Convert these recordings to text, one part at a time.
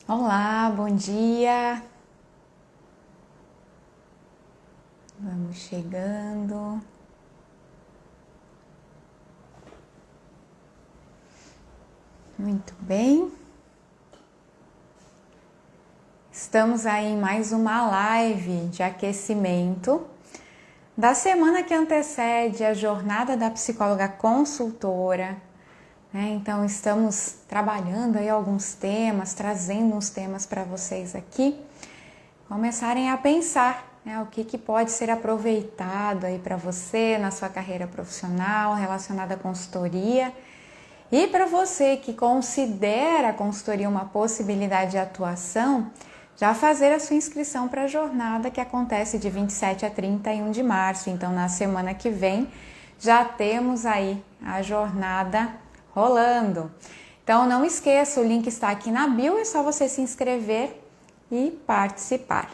Olá, bom dia. Vamos chegando. Muito bem. Estamos aí em mais uma live de aquecimento da semana que antecede a jornada da psicóloga consultora. Então estamos trabalhando aí alguns temas, trazendo uns temas para vocês aqui, começarem a pensar o que pode ser aproveitado aí para você na sua carreira profissional relacionada à consultoria. E para você que considera a consultoria uma possibilidade de atuação, já fazer a sua inscrição para a jornada que acontece de 27 a 31 de março. Então, na semana que vem, já temos aí a jornada rolando. Então, não esqueça, o link está aqui na bio, é só você se inscrever e participar.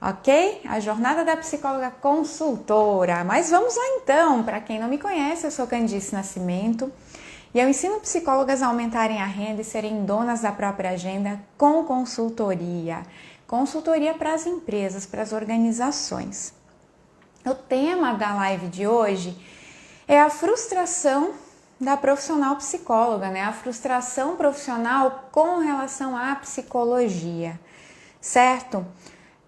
Ok? A jornada da psicóloga consultora. Mas vamos lá então, para quem não me conhece, eu sou Candice Nascimento. E eu ensino psicólogas a aumentarem a renda e serem donas da própria agenda com consultoria. Consultoria para as empresas, para as organizações. O tema da live de hoje é a frustração da profissional psicóloga, A frustração profissional com relação à psicologia, certo?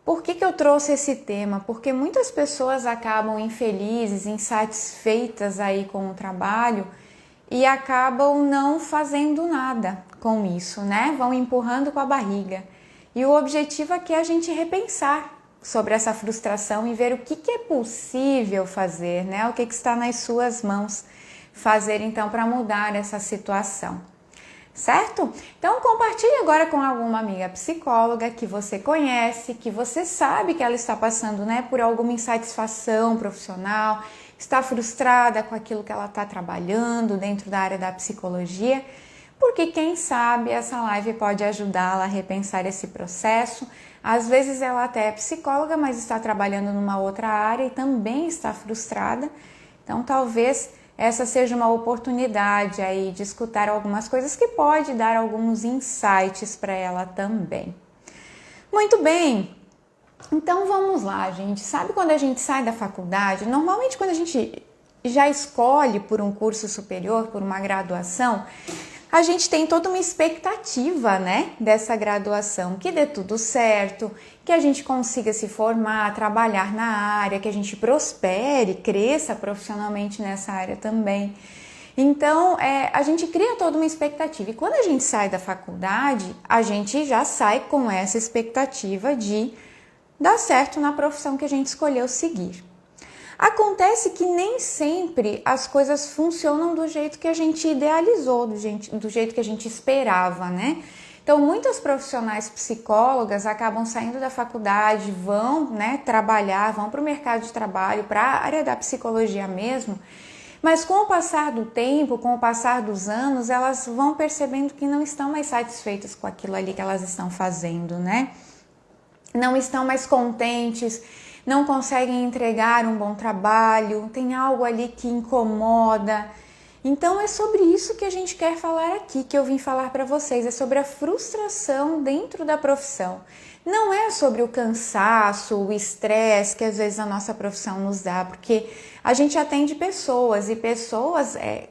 Por que eu trouxe esse tema? Porque muitas pessoas acabam infelizes, insatisfeitas aí com o trabalho e acabam não fazendo nada com isso, Vão empurrando com a barriga. E o objetivo aqui é a gente repensar sobre essa frustração e ver o que é possível fazer, O que está nas suas mãos fazer então para mudar essa situação. Certo? Então compartilhe agora com alguma amiga psicóloga que você conhece, que você sabe que ela está passando por alguma insatisfação profissional, está frustrada com aquilo que ela está trabalhando dentro da área da psicologia, porque quem sabe essa live pode ajudá-la a repensar esse processo. Às vezes ela até é psicóloga, mas está trabalhando numa outra área e também está frustrada, então talvez essa seja uma oportunidade aí de escutar algumas coisas que pode dar alguns insights para ela também. Muito bem, então vamos lá, gente. Sabe quando a gente sai da faculdade, normalmente quando a gente já escolhe por um curso superior, por uma graduação, a gente tem toda uma expectativa, dessa graduação, que dê tudo certo, que a gente consiga se formar, trabalhar na área, que a gente prospere, cresça profissionalmente nessa área também. Então, a gente cria toda uma expectativa. E quando a gente sai da faculdade, a gente já sai com essa expectativa de dar certo na profissão que a gente escolheu seguir. Acontece que nem sempre as coisas funcionam do jeito que a gente idealizou, do jeito que a gente esperava, Então, muitas profissionais psicólogas acabam saindo da faculdade, vão trabalhar, vão para o mercado de trabalho, para a área da psicologia mesmo, mas com o passar do tempo, com o passar dos anos, elas vão percebendo que não estão mais satisfeitas com aquilo ali que elas estão fazendo, Não estão mais contentes, não conseguem entregar um bom trabalho, tem algo ali que incomoda. Então é sobre isso que a gente quer falar aqui, que eu vim falar para vocês, é sobre a frustração dentro da profissão. Não é sobre o cansaço, o estresse que às vezes a nossa profissão nos dá, porque a gente atende pessoas e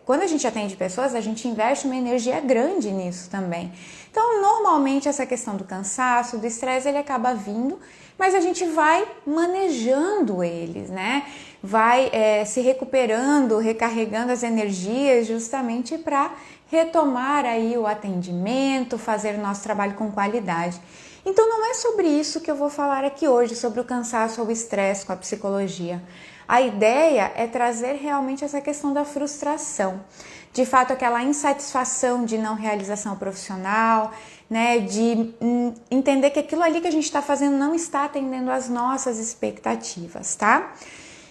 quando a gente atende pessoas, a gente investe uma energia grande nisso também. Então, normalmente essa questão do cansaço, do estresse, ele acaba vindo, mas a gente vai manejando eles, Vai se recuperando, recarregando as energias justamente para retomar aí o atendimento, fazer o nosso trabalho com qualidade. Então não é sobre isso que eu vou falar aqui hoje, sobre o cansaço ou o estresse com a psicologia. A ideia é trazer realmente essa questão da frustração. De fato, aquela insatisfação de não realização profissional, de entender que aquilo ali que a gente está fazendo não está atendendo às nossas expectativas, tá?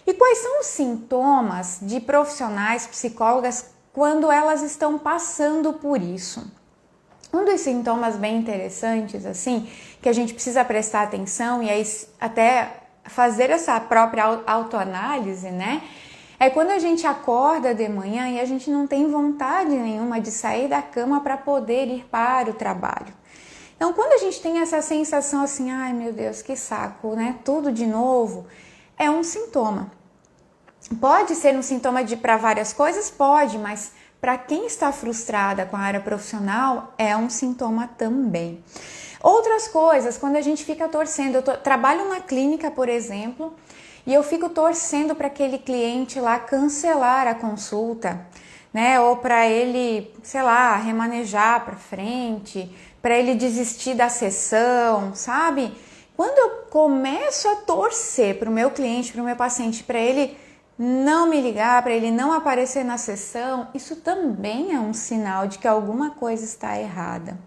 E quais são os sintomas de profissionais psicólogas quando elas estão passando por isso? Um dos sintomas bem interessantes, assim, que a gente precisa prestar atenção e aí até fazer essa própria autoanálise, É quando a gente acorda de manhã e a gente não tem vontade nenhuma de sair da cama para poder ir para o trabalho. Então, quando a gente tem essa sensação assim, ai meu Deus, que saco, né? Tudo de novo, é um sintoma. Pode ser um sintoma para várias coisas? Pode, mas para quem está frustrada com a área profissional, é um sintoma também. Outras coisas, quando a gente fica torcendo, trabalho na clínica, por exemplo, e eu fico torcendo para aquele cliente lá cancelar a consulta, né? Ou para ele, sei lá, remanejar para frente, para ele desistir da sessão, sabe? Quando eu começo a torcer para o meu cliente, para o meu paciente, para ele não me ligar, para ele não aparecer na sessão, isso também é um sinal de que alguma coisa está errada.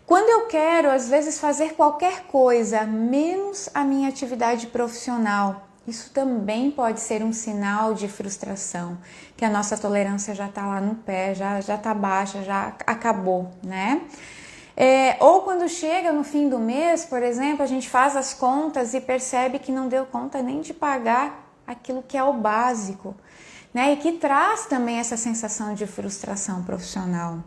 Quando eu quero, às vezes, fazer qualquer coisa, menos a minha atividade profissional, isso também pode ser um sinal de frustração, que a nossa tolerância já está lá no pé, já está baixa, já acabou, né? Ou quando chega no fim do mês, por exemplo, a gente faz as contas e percebe que não deu conta nem de pagar aquilo que é o básico, né? E que traz também essa sensação de frustração profissional.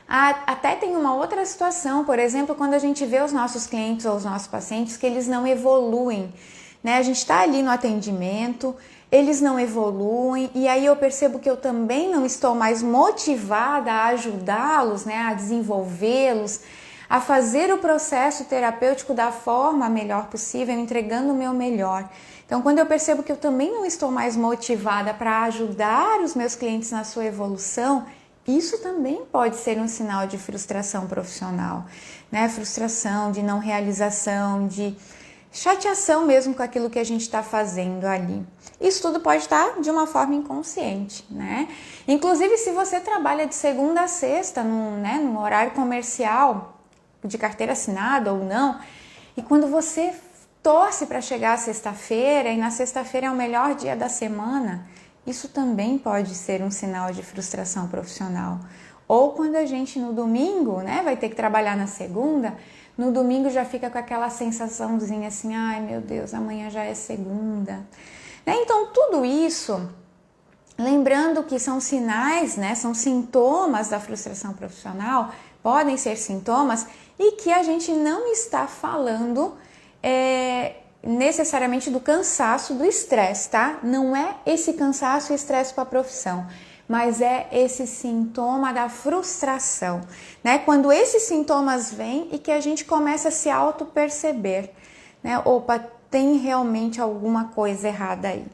Até tem uma outra situação, por exemplo, quando a gente vê os nossos clientes ou os nossos pacientes que eles não evoluem, né? A gente está ali no atendimento, eles não evoluem e aí eu percebo que eu também não estou mais motivada a ajudá-los, né? A desenvolvê-los, a fazer o processo terapêutico da forma melhor possível, entregando o meu melhor. Então, quando eu percebo que eu também não estou mais motivada para ajudar os meus clientes na sua evolução, isso também pode ser um sinal de frustração profissional, né? Frustração, de não realização, de chateação mesmo com aquilo que a gente está fazendo ali. Isso tudo pode estar de uma forma inconsciente, né? Inclusive, se você trabalha de segunda a sexta, num horário comercial, de carteira assinada ou não, e quando você torce para chegar à sexta-feira, e na sexta-feira é o melhor dia da semana, isso também pode ser um sinal de frustração profissional. Ou quando a gente no domingo, né, vai ter que trabalhar na segunda, no domingo já fica com aquela sensaçãozinha assim, ai meu Deus, amanhã já é segunda. Né? Então tudo isso, lembrando que são sinais, né, são sintomas da frustração profissional, podem ser sintomas e que a gente não está falando necessariamente do cansaço, do estresse, tá? Não é esse cansaço e estresse com a profissão, mas é esse sintoma da frustração, né? Quando esses sintomas vêm e que a gente começa a se auto-perceber, né? Opa, tem realmente alguma coisa errada aí.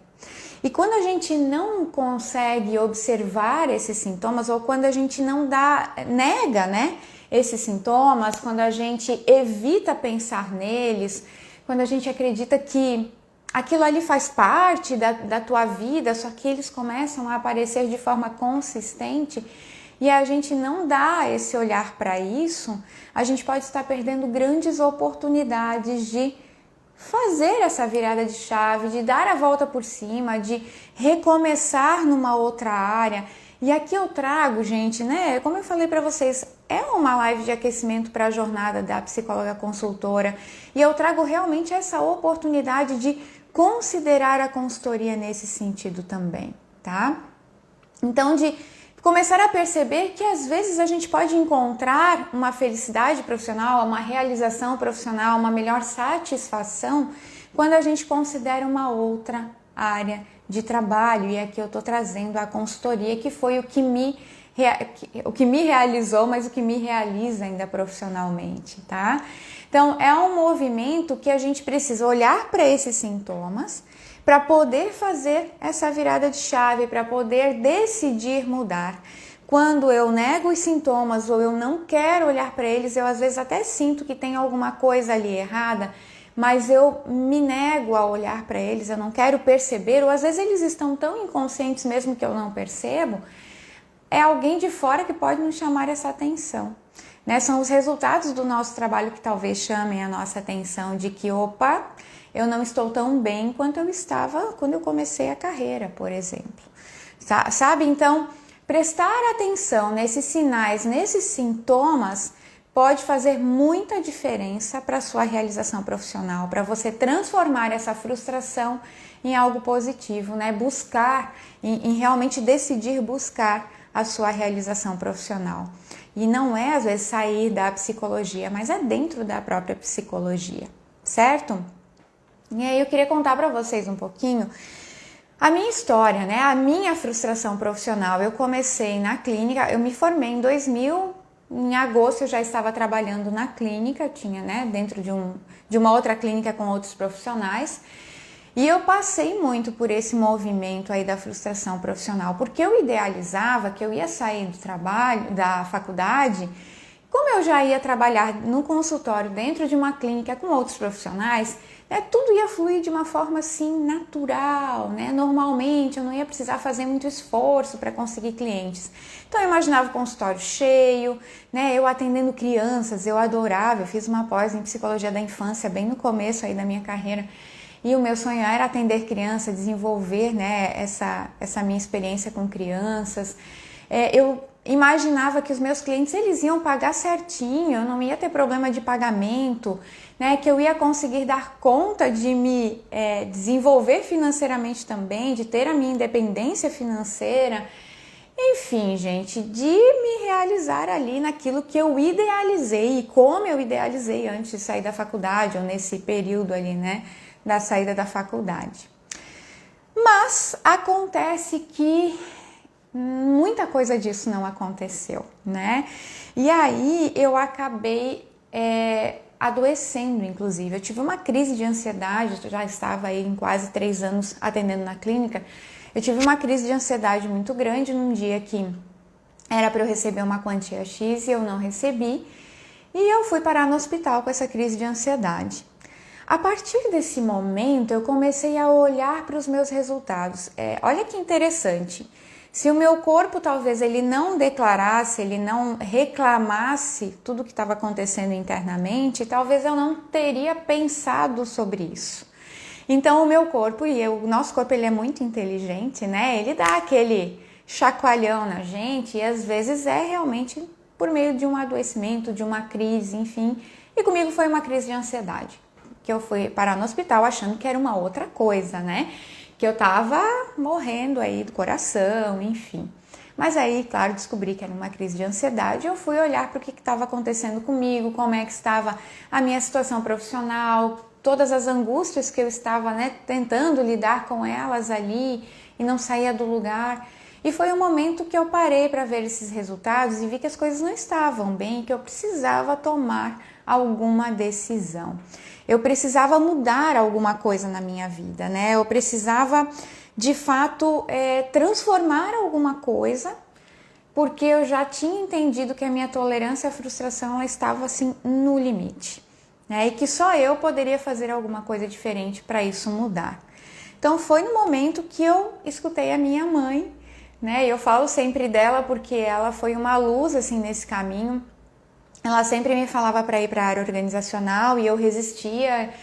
E quando a gente não consegue observar esses sintomas, ou quando a gente não nega, né, esses sintomas, quando a gente evita pensar neles, quando a gente acredita que aquilo ali faz parte da tua vida, só que eles começam a aparecer de forma consistente e a gente não dá esse olhar para isso, a gente pode estar perdendo grandes oportunidades de fazer essa virada de chave, de dar a volta por cima, de recomeçar numa outra área. E aqui eu trago, gente, né, como eu falei para vocês, é uma live de aquecimento para a jornada da psicóloga consultora e eu trago realmente essa oportunidade de considerar a consultoria nesse sentido também, tá? Então, de começar a perceber que às vezes a gente pode encontrar uma felicidade profissional, uma realização profissional, uma melhor satisfação quando a gente considera uma outra área de trabalho. E aqui eu estou trazendo a consultoria, que foi o que me realizou, mas o que me realiza ainda profissionalmente, tá? Então, é um movimento que a gente precisa olhar para esses sintomas para poder fazer essa virada de chave, para poder decidir mudar. Quando eu nego os sintomas ou eu não quero olhar para eles, eu às vezes até sinto que tem alguma coisa ali errada, mas eu me nego a olhar para eles, eu não quero perceber, ou às vezes eles estão tão inconscientes mesmo que eu não percebo, é alguém de fora que pode nos chamar essa atenção. Né? São os resultados do nosso trabalho que talvez chamem a nossa atenção de que, opa, eu não estou tão bem quanto eu estava quando eu comecei a carreira, por exemplo. Sabe? Então, prestar atenção nesses sinais, nesses sintomas, pode fazer muita diferença para a sua realização profissional, para você transformar essa frustração em algo positivo, né? Buscar, em realmente decidir buscar a sua realização profissional. E não é, às vezes, sair da psicologia, mas é dentro da própria psicologia, certo? E aí eu queria contar para vocês um pouquinho a minha história, né? A minha frustração profissional. Eu comecei na clínica, eu me formei em 2000, em agosto eu já estava trabalhando na clínica, tinha, né, dentro de uma outra clínica com outros profissionais. E eu passei muito por esse movimento aí da frustração profissional, porque eu idealizava que eu ia sair do trabalho, da faculdade, como eu já ia trabalhar no consultório dentro de uma clínica com outros profissionais, né, tudo ia fluir de uma forma assim natural, né? Normalmente eu não ia precisar fazer muito esforço para conseguir clientes. Então eu imaginava o consultório cheio, né? Eu atendendo crianças, eu adorava, eu fiz uma pós em psicologia da infância bem no começo aí da minha carreira. E o meu sonho era atender crianças, desenvolver, né, essa minha experiência com crianças. Eu imaginava que os meus clientes eles iam pagar certinho, eu não ia ter problema de pagamento, né, que eu ia conseguir dar conta de me desenvolver financeiramente também, de ter a minha independência financeira. Enfim, gente, de me realizar ali naquilo que eu idealizei e como eu idealizei antes de sair da faculdade ou nesse período ali, né, da saída da faculdade. Mas acontece que muita coisa disso não aconteceu, né? E aí eu acabei adoecendo, inclusive. Eu tive uma crise de ansiedade, eu já estava aí em quase 3 anos atendendo na clínica. Eu tive uma crise de ansiedade muito grande num dia que era para eu receber uma quantia X e eu não recebi. E eu fui parar no hospital com essa crise de ansiedade. A partir desse momento, eu comecei a olhar para os meus resultados. Olha que interessante. Se o meu corpo talvez ele não declarasse, ele não reclamasse tudo o que estava acontecendo internamente, talvez eu não teria pensado sobre isso. Então o meu corpo o nosso corpo ele é muito inteligente, né? Ele dá aquele chacoalhão na gente e às vezes é realmente por meio de um adoecimento, de uma crise, enfim. E comigo foi uma crise de ansiedade, que eu fui parar no hospital achando que era uma outra coisa, né? Que eu tava morrendo aí do coração, enfim. Mas aí, claro, descobri que era uma crise de ansiedade. Eu fui olhar para o que estava acontecendo comigo, como é que estava a minha situação profissional, todas as angústias que eu estava, né, tentando lidar com elas ali e não saía do lugar. E foi um momento que eu parei para ver esses resultados e vi que as coisas não estavam bem, que eu precisava tomar alguma decisão. Eu precisava mudar alguma coisa na minha vida, né? Eu precisava, de fato, transformar alguma coisa, porque eu já tinha entendido que a minha tolerância à frustração ela estava, assim, no limite, né? E que só eu poderia fazer alguma coisa diferente para isso mudar. Então, foi no momento que eu escutei a minha mãe, né? Eu falo sempre dela porque ela foi uma luz, assim, nesse caminho. Ela sempre me falava para ir para a área organizacional e eu resistia.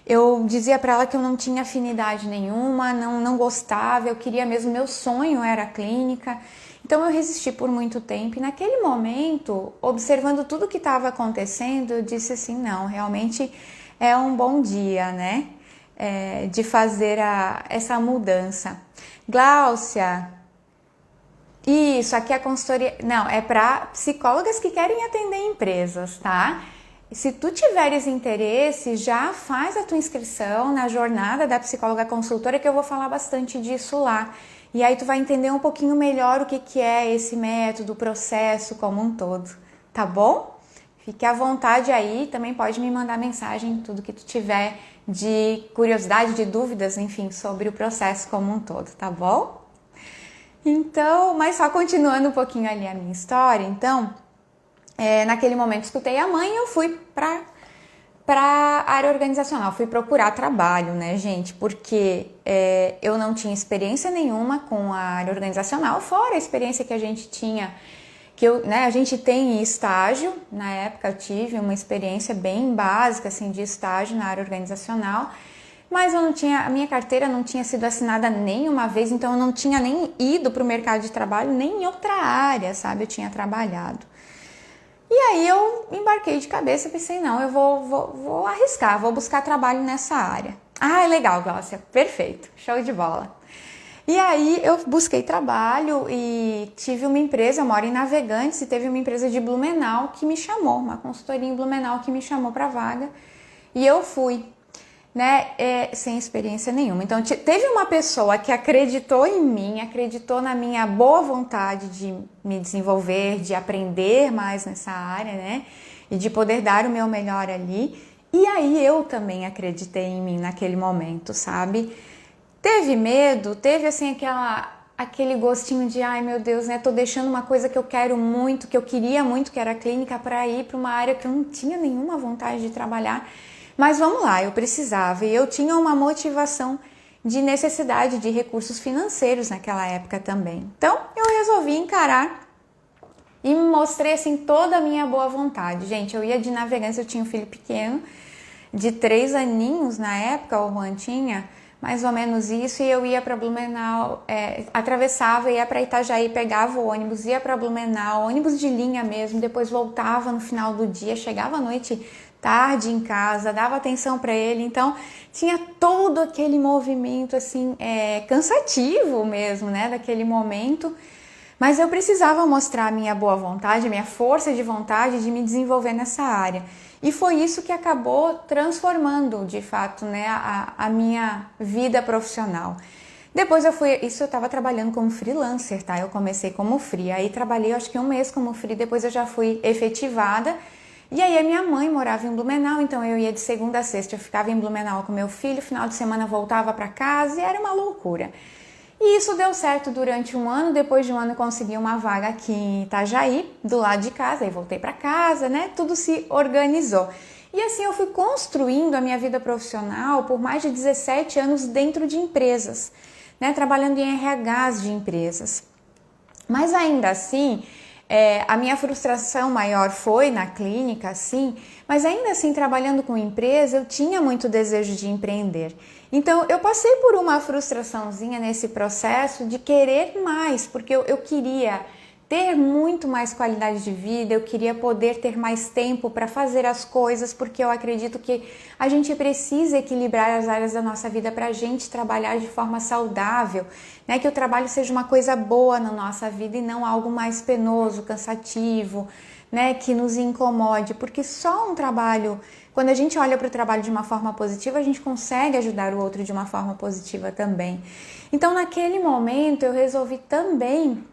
Eu dizia para ela que eu não tinha afinidade nenhuma, não gostava, eu queria mesmo, meu sonho era a clínica. Então eu resisti por muito tempo e naquele momento, observando tudo que estava acontecendo, eu disse assim, não, realmente é um bom dia, né? De fazer essa mudança. Gláucia, isso, aqui é a consultoria, não, é para psicólogas que querem atender empresas, tá? Se tu tiveres interesse, já faz a tua inscrição na jornada da psicóloga consultora, que eu vou falar bastante disso lá. E aí tu vai entender um pouquinho melhor o que é esse método, o processo como um todo, tá bom? Fique à vontade aí, também pode me mandar mensagem, tudo que tu tiver de curiosidade, de dúvidas, enfim, sobre o processo como um todo, tá bom? Então, mas só continuando um pouquinho ali a minha história, então, naquele momento escutei a mãe e eu fui para a área organizacional, fui procurar trabalho, né, gente, porque eu não tinha experiência nenhuma com a área organizacional, fora a experiência que a gente tinha, a gente tem em estágio, na época eu tive uma experiência bem básica, assim, de estágio na área organizacional, mas a minha carteira não tinha sido assinada nenhuma vez, então eu não tinha nem ido para o mercado de trabalho, nem em outra área, sabe? Eu tinha trabalhado. E aí eu embarquei de cabeça e pensei, não, eu vou arriscar, vou buscar trabalho nessa área. Ah, é legal, Gláucia, perfeito, show de bola. E aí eu busquei trabalho e tive uma empresa, eu moro em Navegantes, e teve uma empresa de Blumenau que me chamou, uma consultoria em Blumenau que me chamou para vaga, e eu fui, né, sem experiência nenhuma. Então teve uma pessoa que acreditou em mim, acreditou na minha boa vontade de me desenvolver, de aprender mais nessa área, né, e de poder dar o meu melhor ali. E aí eu também acreditei em mim naquele momento, sabe? Teve medo, teve assim aquele gostinho de, ai meu Deus, né, tô deixando uma coisa que eu quero muito, que eu queria muito, que era a clínica, para ir para uma área que eu não tinha nenhuma vontade de trabalhar. Mas vamos lá, eu precisava, e eu tinha uma motivação de necessidade de recursos financeiros naquela época também. Então eu resolvi encarar e me mostrei assim toda a minha boa vontade. Gente, eu ia de Navegantes, eu tinha um filho pequeno, de 3 aninhos na época, o Juan tinha mais ou menos isso, e eu ia para Blumenau, atravessava, ia para Itajaí, pegava o ônibus, ia para Blumenau, ônibus de linha mesmo, depois voltava no final do dia, chegava à noite tarde em casa, dava atenção para ele, então tinha todo aquele movimento assim, cansativo mesmo, né, daquele momento, mas eu precisava mostrar a minha boa vontade, a minha força de vontade de me desenvolver nessa área. E foi isso que acabou transformando, de fato, né, a minha vida profissional. Depois eu estava trabalhando como freelancer, tá? Eu comecei como free, aí trabalhei acho que 1 mês como free, depois eu já fui efetivada. E aí a minha mãe morava em Blumenau, então eu ia de segunda a sexta, eu ficava em Blumenau com meu filho, final de semana voltava para casa e era uma loucura. E isso deu certo durante 1 ano, depois de 1 ano eu consegui uma vaga aqui em Itajaí, do lado de casa, aí voltei para casa, né? Tudo se organizou. E assim eu fui construindo a minha vida profissional por mais de 17 anos dentro de empresas, né? Trabalhando em RHs de empresas. Mas ainda assim, a minha frustração maior foi na clínica, sim, mas ainda assim, trabalhando com empresa, eu tinha muito desejo de empreender. Então, eu passei por uma frustraçãozinha nesse processo de querer mais, porque eu queria ter muito mais qualidade de vida, eu queria poder ter mais tempo para fazer as coisas, porque eu acredito que a gente precisa equilibrar as áreas da nossa vida para a gente trabalhar de forma saudável, né? Que o trabalho seja uma coisa boa na nossa vida e não algo mais penoso, cansativo, né? Que nos incomode, porque só um trabalho, quando a gente olha para o trabalho de uma forma positiva, a gente consegue ajudar o outro de uma forma positiva também. Então, naquele momento, eu resolvi também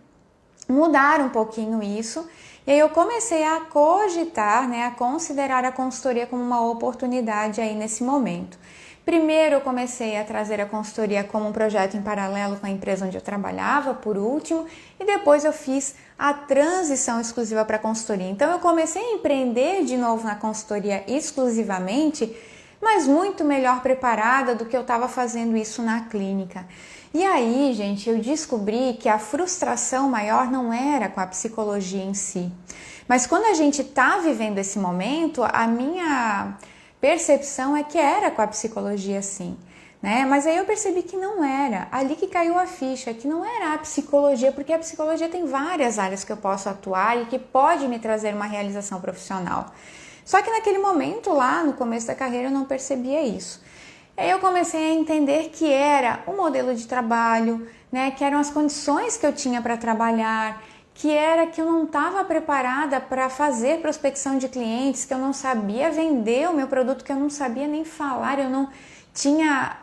mudar um pouquinho isso, e aí eu comecei a cogitar, né, a considerar a consultoria como uma oportunidade aí nesse momento. Primeiro eu comecei a trazer a consultoria como um projeto em paralelo com a empresa onde eu trabalhava, por último, e depois eu fiz a transição exclusiva para a consultoria. Então eu comecei a empreender de novo na consultoria exclusivamente, mas muito melhor preparada do que eu estava fazendo isso na clínica. E aí, gente, eu descobri que a frustração maior não era com a psicologia em si. Mas quando a gente está vivendo esse momento, a minha percepção é que era com a psicologia sim, né? Mas aí eu percebi que não era. Ali que caiu a ficha, que não era a psicologia, porque a psicologia tem várias áreas que eu posso atuar e que pode me trazer uma realização profissional. Só que naquele momento, lá no começo da carreira, eu não percebia isso. Aí eu comecei a entender que era o modelo de trabalho, né, que eram as condições que eu tinha para trabalhar, que era que eu não estava preparada para fazer prospecção de clientes, que eu não sabia vender o meu produto, que eu não sabia nem falar, eu não tinha,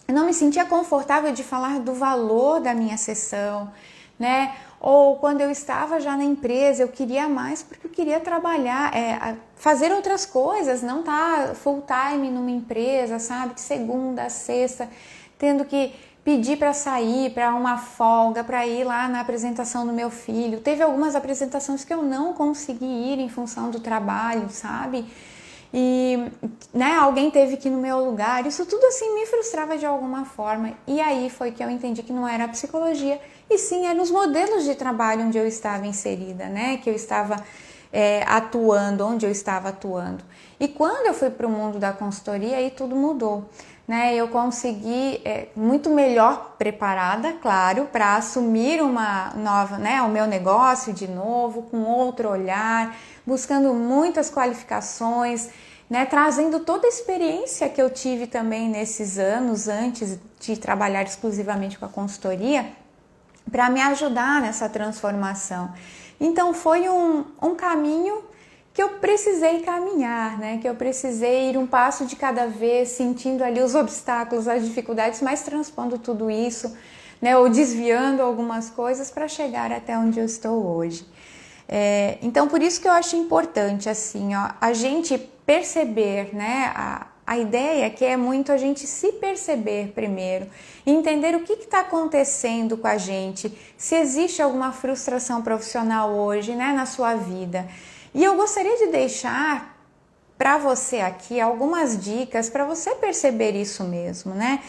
eu não me sentia confortável de falar do valor da minha sessão, né? Ou quando eu estava já na empresa, eu queria mais porque eu queria trabalhar, fazer outras coisas, não estar full time numa empresa, sabe? De segunda a sexta, tendo que pedir para sair, para uma folga, para ir lá na apresentação do meu filho. Teve algumas apresentações que eu não consegui ir em função do trabalho, sabe? E, né, alguém teve que ir no meu lugar. Isso tudo assim me frustrava de alguma forma. E aí foi que eu entendi que não era a psicologia, e sim eram os modelos de trabalho onde eu estava inserida, né? Que eu estava atuando, onde eu estava atuando. E quando eu fui para o mundo da consultoria, aí tudo mudou, né? Eu consegui muito melhor preparada, claro, para assumir uma nova, né, o meu negócio de novo, com outro olhar, buscando muitas qualificações, né, trazendo toda a experiência que eu tive também nesses anos antes de trabalhar exclusivamente com a consultoria, para me ajudar nessa transformação. Então foi um caminho que eu precisei caminhar, né? Que eu precisei ir um passo de cada vez, sentindo ali os obstáculos, as dificuldades, mas transpondo tudo isso, né? Ou desviando algumas coisas para chegar até onde eu estou hoje. Então por isso que eu acho importante assim, ó, a gente perceber, né? A ideia que é muito a gente se perceber primeiro, entender o que está acontecendo com a gente, se existe alguma frustração profissional hoje, né, na sua vida. E eu gostaria de deixar para você aqui algumas dicas para você perceber isso mesmo, né?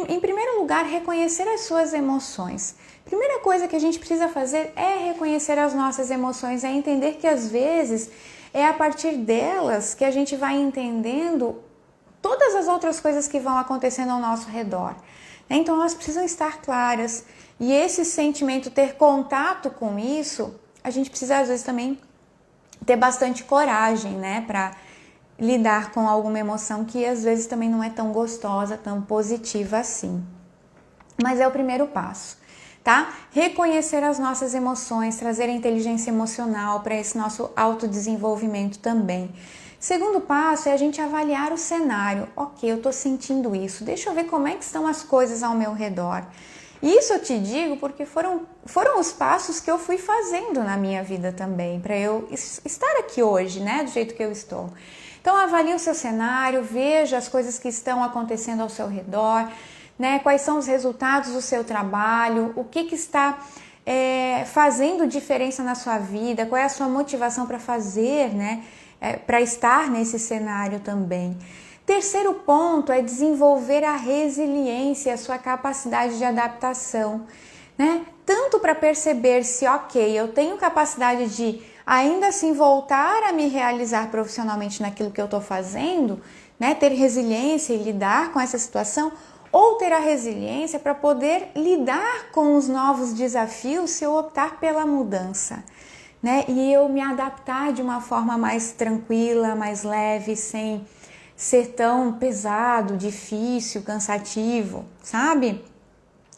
Em primeiro lugar, reconhecer as suas emoções. Primeira coisa que a gente precisa fazer é reconhecer as nossas emoções, é entender que às vezes é a partir delas que a gente vai entendendo todas as outras coisas que vão acontecendo ao nosso redor. Então elas precisam estar claras. E esse sentimento, ter contato com isso, a gente precisa às vezes também ter bastante coragem, né, para lidar com alguma emoção que às vezes também não é tão gostosa, tão positiva assim. Mas é o primeiro passo, tá? Reconhecer as nossas emoções, trazer a inteligência emocional para esse nosso autodesenvolvimento também. Segundo passo é a gente avaliar o cenário. Ok, eu estou sentindo isso, deixa eu ver como é que estão as coisas ao meu redor. Isso eu te digo porque foram os passos que eu fui fazendo na minha vida também, para eu estar aqui hoje, né, do jeito que eu estou. Então avalie o seu cenário, veja as coisas que estão acontecendo ao seu redor, né, quais são os resultados do seu trabalho, o que está fazendo diferença na sua vida, qual é a sua motivação para fazer, né, para estar nesse cenário também. Terceiro ponto é desenvolver a resiliência, a sua capacidade de adaptação, né? Tanto para perceber se, ok, eu tenho capacidade de ainda assim voltar a me realizar profissionalmente naquilo que eu estou fazendo, né? Ter resiliência e lidar com essa situação, ou ter a resiliência para poder lidar com os novos desafios se eu optar pela mudança, né? E eu me adaptar de uma forma mais tranquila, mais leve, sem ser tão pesado, difícil, cansativo, sabe?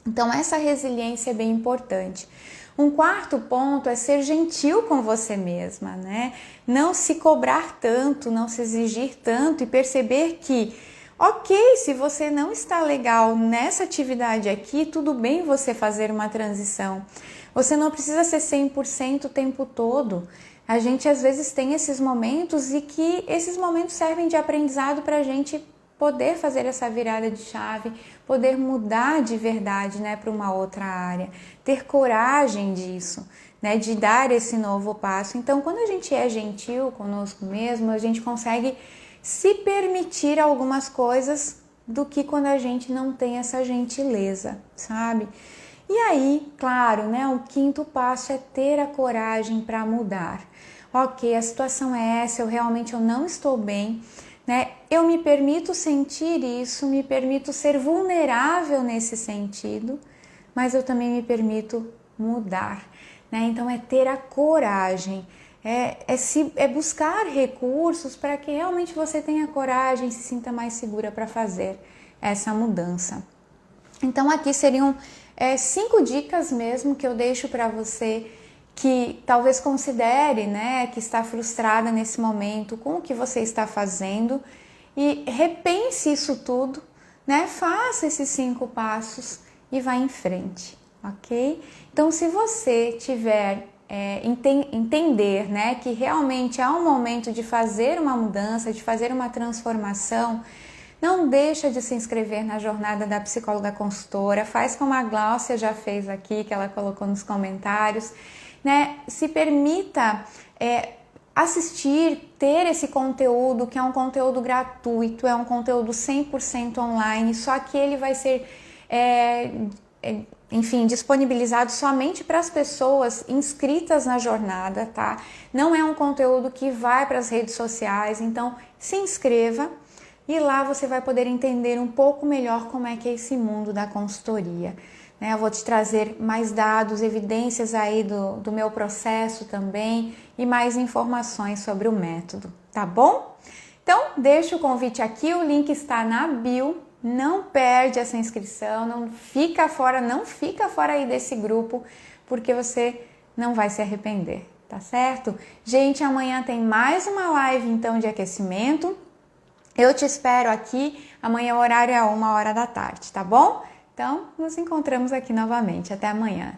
Então essa resiliência é bem importante. Um quarto ponto é ser gentil com você mesma, né? Não se cobrar tanto, não se exigir tanto e perceber que, ok, se você não está legal nessa atividade aqui, tudo bem você fazer uma transição. Você não precisa ser 100% o tempo todo. A gente às vezes tem esses momentos e que esses momentos servem de aprendizado para a gente poder fazer essa virada de chave, poder mudar de verdade, né, para uma outra área, ter coragem disso, né, de dar esse novo passo. Então, quando a gente é gentil conosco mesmo, a gente consegue se permitir algumas coisas do que quando a gente não tem essa gentileza, sabe? E aí, claro, né, o quinto passo é ter a coragem para mudar. Ok, a situação é essa, eu não estou bem, né? Eu me permito sentir isso, me permito ser vulnerável nesse sentido, mas eu também me permito mudar, né? Então é ter a coragem, é buscar recursos para que realmente você tenha coragem, se sinta mais segura para fazer essa mudança. Então aqui seriam 5 dicas mesmo que eu deixo para você que talvez considere, né, que está frustrada nesse momento com o que você está fazendo e repense isso tudo, né? Faça esses 5 passos e vá em frente, ok? Então, se você tiver entender, né, que realmente há um momento de fazer uma mudança, de fazer uma transformação, não deixa de se inscrever na jornada da psicóloga consultora, faz como a Gláucia já fez aqui, que ela colocou nos comentários, né? Se permita assistir, ter esse conteúdo, que é um conteúdo gratuito, é um conteúdo 100% online, só que ele vai ser, enfim, disponibilizado somente para as pessoas inscritas na jornada, tá? Não é um conteúdo que vai para as redes sociais, então se inscreva e lá você vai poder entender um pouco melhor como é que é esse mundo da consultoria. Eu vou te trazer mais dados, evidências aí do meu processo também e mais informações sobre o método, tá bom? Então, deixa o convite aqui, o link está na bio. Não perde essa inscrição, não fica fora aí desse grupo, porque você não vai se arrepender, tá certo? Gente, amanhã tem mais uma live então de aquecimento. Eu te espero aqui, amanhã o horário é 1h da tarde, tá bom? Então, nos encontramos aqui novamente. Até amanhã.